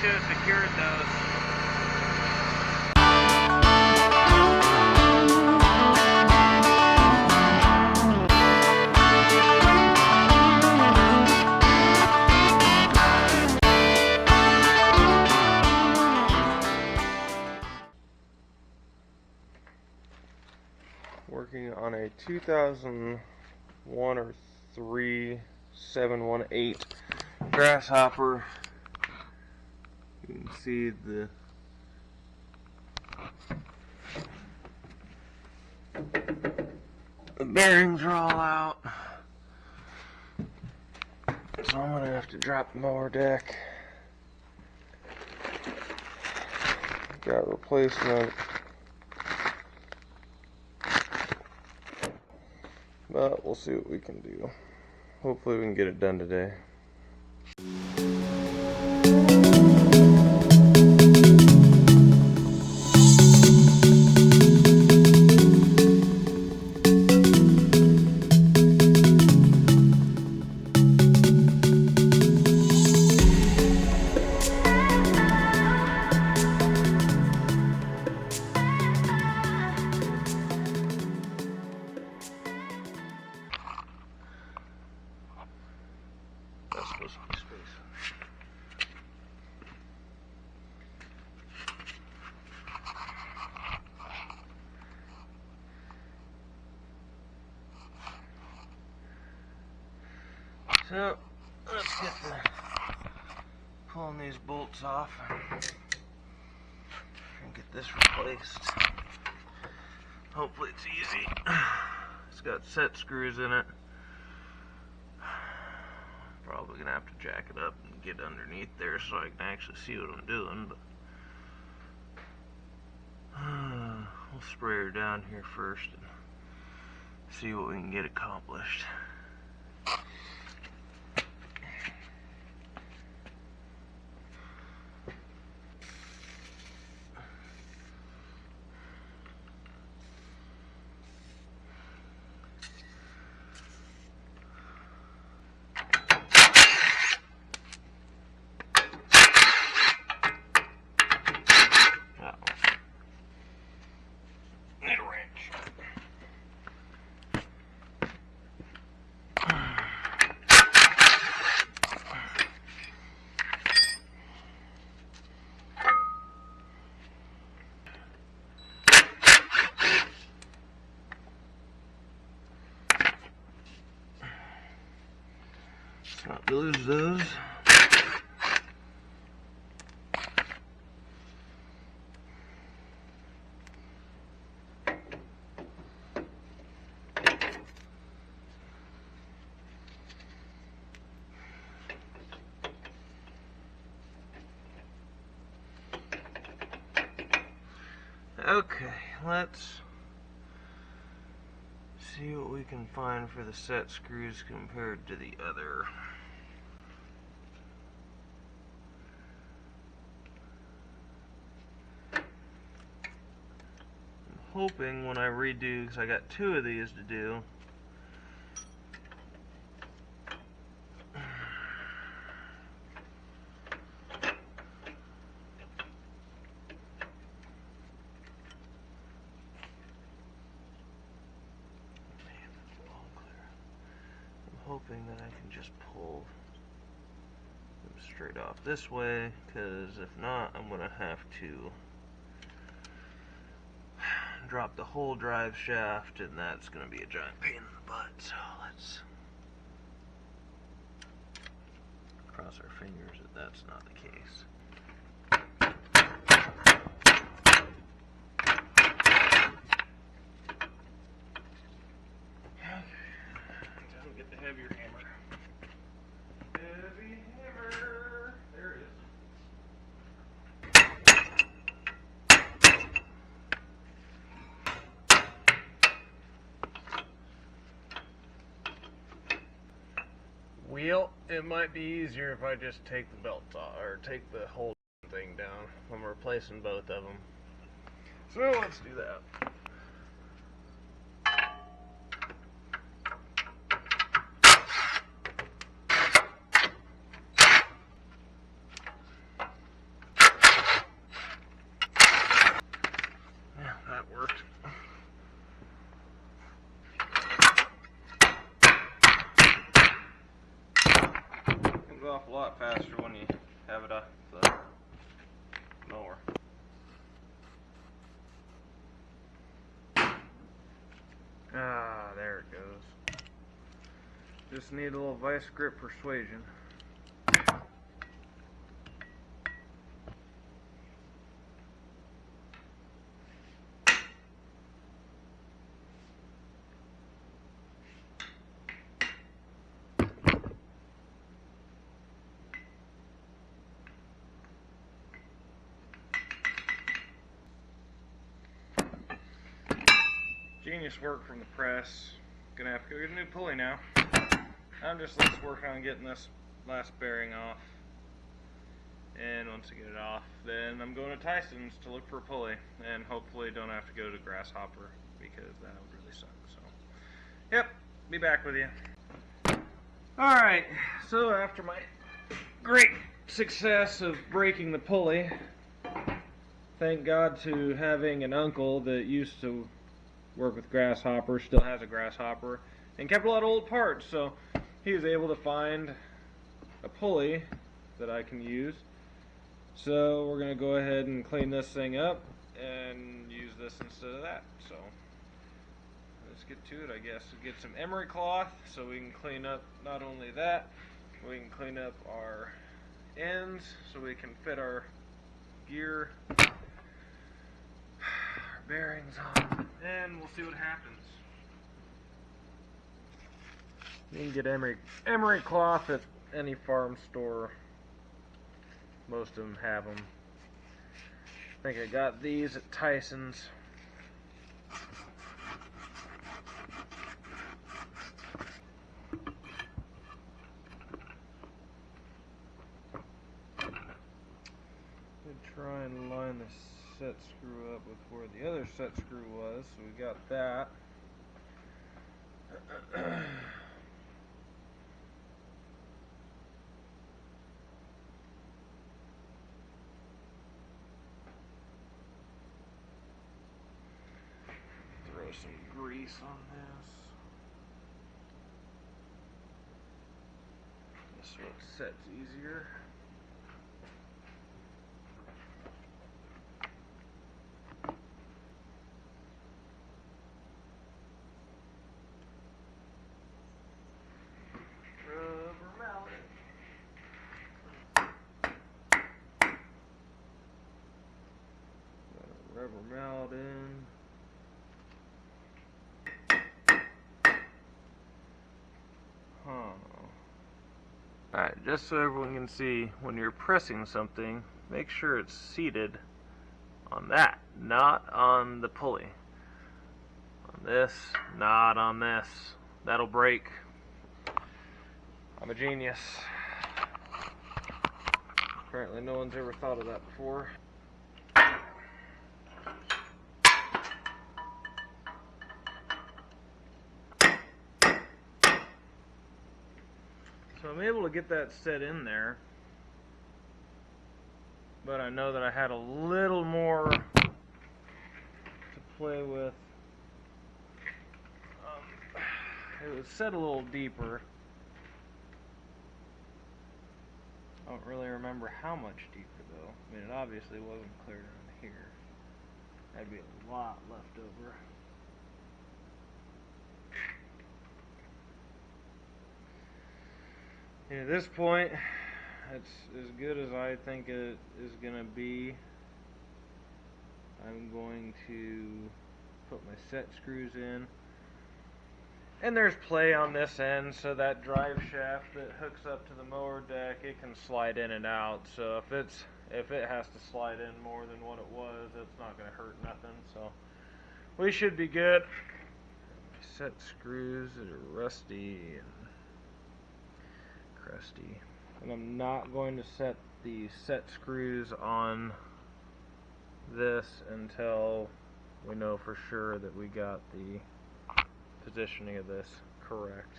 to have secured those. Working on a 2001 or 3 718 Grasshopper. You can see the bearings are all out, so I'm gonna have to drop the mower deck. Got replacement, but we'll see what we can do. Hopefully we can get it done today. That's supposed to be space. So let's get pulling these bolts off and get this replaced. Hopefully it's easy. It's got set screws in it. Probably gonna have to jack it up and get underneath there so I can actually see what I'm doing, but we'll spray her down here first and see what we can get accomplished. Not lose those. Okay, let's see what we can find for the set screws compared to the other. Hoping when I redo, because I got 2 of these to do, hoping that I can just pull them straight off this way, because if not, I'm going to have to drop the whole drive shaft, and that's going to be a giant pain in the butt. So let's cross our fingers that that's not the case. Get the heavier hammer. Heavy hammer. There it is. Well, it might be easier if I just take the belt off, or take the whole thing down. I'm replacing both of them. So let's do that. off a lot faster when you have it off the mower. Ah, there it goes. Just need a little vice grip persuasion. Genius work from the press. Gonna have to go get a new pulley now. I'm just working on getting this last bearing off. And once I get it off, then I'm going to Tyson's to look for a pulley. And hopefully don't have to go to Grasshopper, because that would really suck. So, yep, be back with you. Alright, so after my great success of breaking the pulley, thank God to having an uncle that used to work with Grasshopper, still has a Grasshopper, and kept a lot of old parts, so he was able to find a pulley that I can use. So we're going to go ahead and clean this thing up and use this instead of that. So let's get to it, I guess. We'll get some emery cloth so we can clean up not only that, we can clean up our ends so we can fit our gear, our bearings on, and we'll see what happens. You can get emery cloth at any farm store. Most of them have them. I think I got these at Tyson's. Try and line the set screw up with where the other set screw was, so we got that. Throw some grease on this. This one sets easier. Rubber mallet in. Alright, just so everyone can see, when you're pressing something, make sure it's seated on that, not on the pulley. On this, not on this. That'll break. I'm a genius. Apparently no one's ever thought of that before. So I'm able to get that set in there, but I know that I had a little more to play with. It was set a little deeper. I don't really remember how much deeper though. I mean, it obviously wasn't clear down here. That'd be a lot left over. And at this point, it's as good as I think it is going to be. I'm going to put my set screws in. And there's play on this end, so that drive shaft that hooks up to the mower deck, it can slide in and out. So if it has to slide in more than what it was, it's not going to hurt nothing. So we should be good. Set screws that are rusty and crusty. And I'm not going to set the set screws on this until we know for sure that we got the positioning of this correct.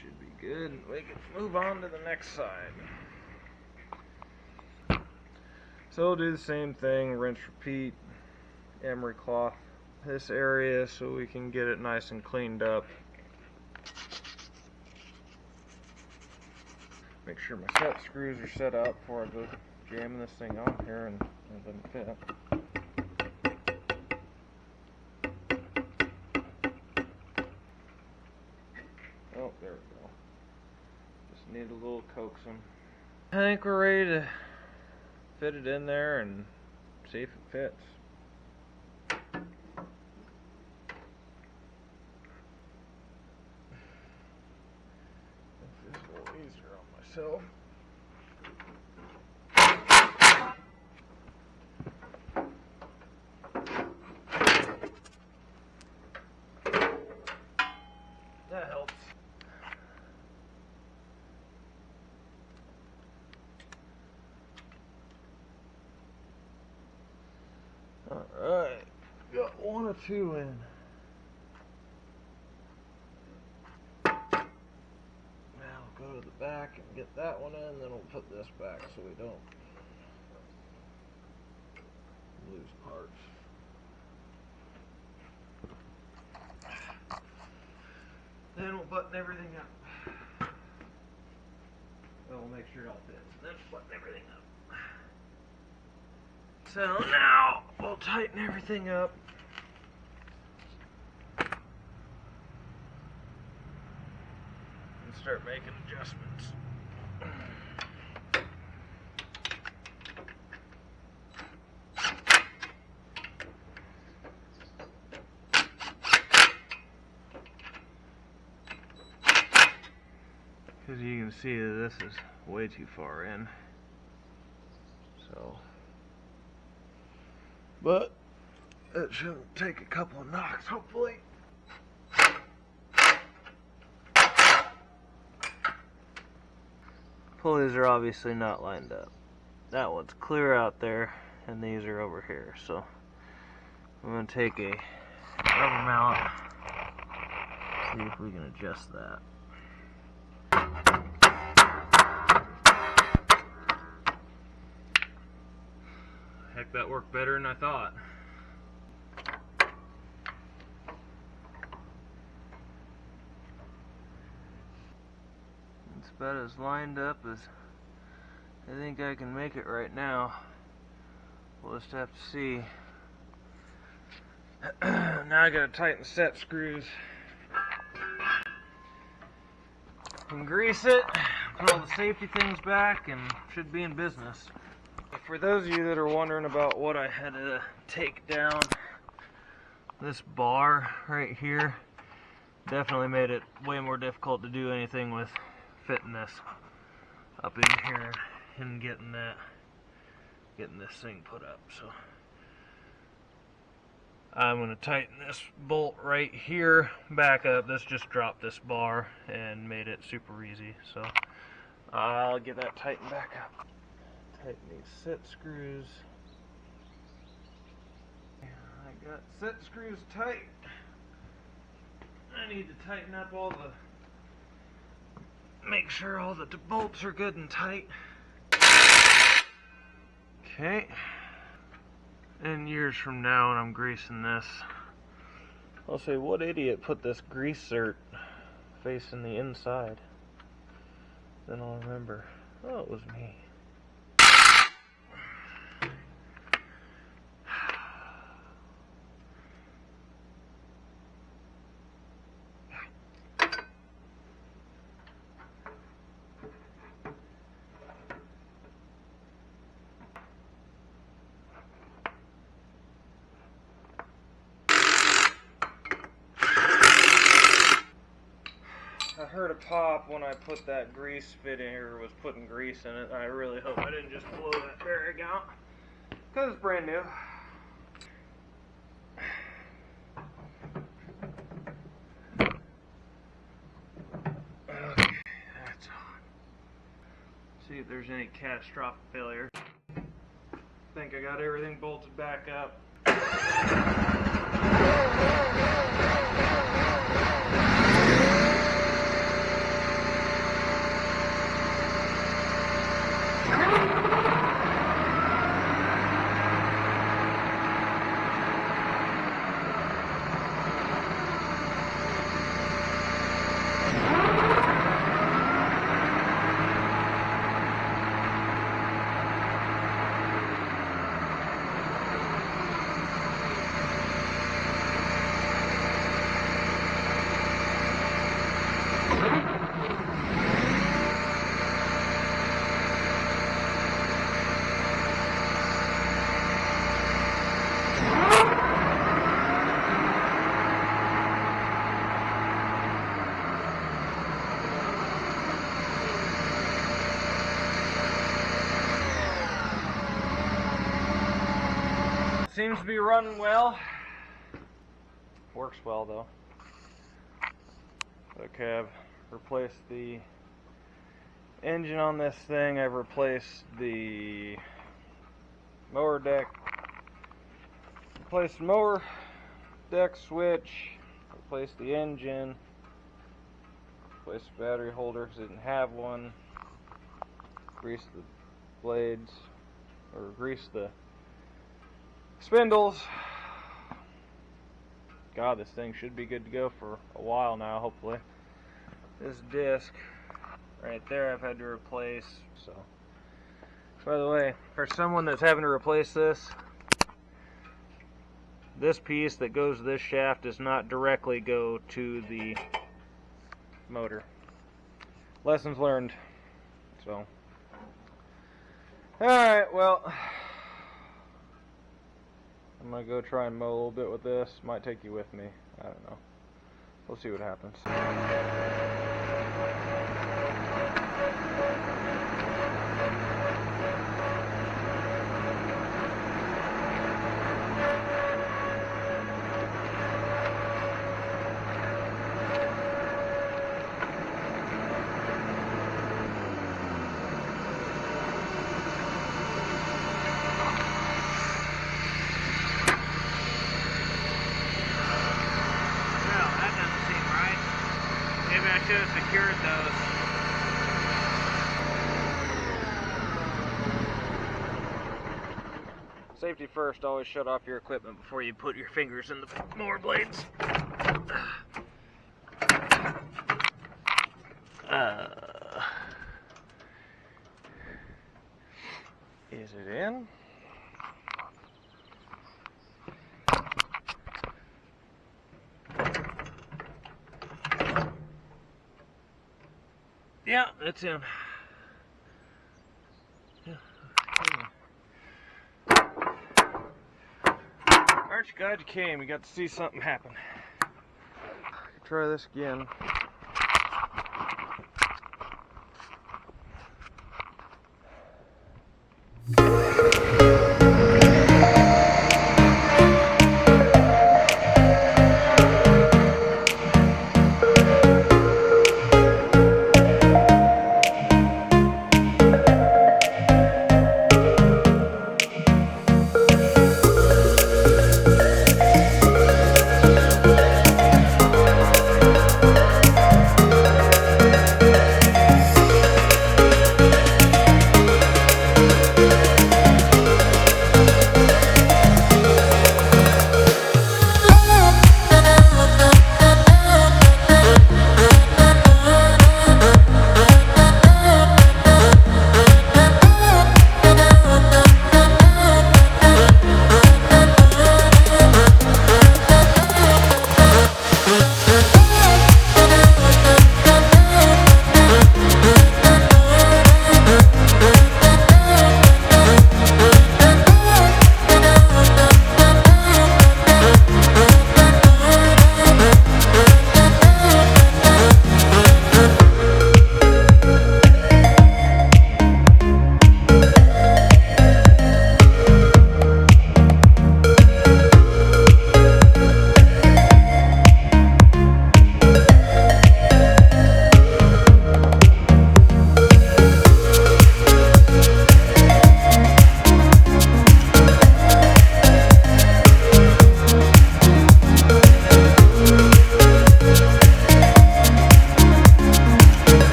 Should be good. We can move on to the next side. So we'll do the same thing, rinse, repeat, emery cloth this area so we can get it nice and cleaned up. Make sure my set screws are set up before I go jamming this thing on here and it doesn't fit. Oh, there we go. Just need a little coaxing. I think we're ready to fit it in there and see if it fits. This is a little easier on myself. That helps. Alright, got one or two in. Now we'll go to the back and get that one in, then we'll put this back so we don't lose parts. Then we'll button everything up. Well, we'll make sure it all fits. Then button everything up. So now we'll tighten everything up. And start making adjustments. As you can see, this is way too far in. So, but it shouldn't take a couple of knocks, hopefully. Pulleys are obviously not lined up. That one's clear out there, and these are over here. So I'm going to take a rubber mallet, see if we can adjust that. Heck, that worked better than I thought. It's about as lined up as I think I can make it right now. We'll just have to see. Now I gotta tighten the set screws and grease it, put all the safety things back, and should be in business. For those of you that are wondering about what I had to take down, this bar right here definitely made it way more difficult to do anything with fitting this up in here and getting this thing put up. So I'm going to tighten this bolt right here back up. This just dropped this bar and made it super easy. So I'll get that tightened back up. Tighten these set screws. I got set screws tight. I need to tighten up all the, make sure all the bolts are good and tight. Okay. And years from now when I'm greasing this, I'll say, what idiot put this grease zert facing the inside? Then I'll remember, oh, it was me. I heard a pop when I put that grease fit in here, was putting grease in it. I really hope I didn't just blow that bearing out, because it's brand new. Okay, that's on. See if there's any catastrophic failure. I think I got everything bolted back up. seems to be running well. Works well though. Okay, I've replaced the engine on this thing. I've replaced the mower deck. Replaced the mower deck switch. Replaced the engine. Replaced the battery holder because I didn't have one. Greased the blades, or greased the spindles. God, this thing should be good to go for a while now, hopefully. This disc right there I've had to replace. So, by the way, for someone that's having to replace this piece that goes to this shaft does not directly go to the motor. Lessons learned. So, alright, well, I'm going to go try and mow a little bit with this. Might take you with me. I don't know. We'll see what happens. I should have secured those. Safety first, always shut off your equipment before you put your fingers in the mower blades. Is it in? Yeah, it's in. Yeah. Aren't you glad you came? You got to see something happen. Try this again.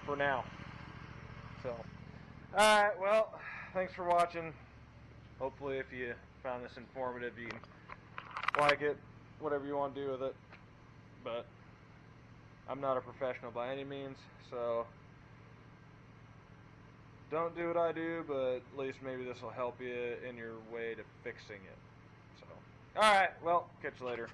for now. So, alright, well, thanks for watching. Hopefully if you found this informative, you can like it, whatever you want to do with it. But I'm not a professional by any means, so don't do what I do, but at least maybe this will help you in your way to fixing it. So, alright, well, catch you later.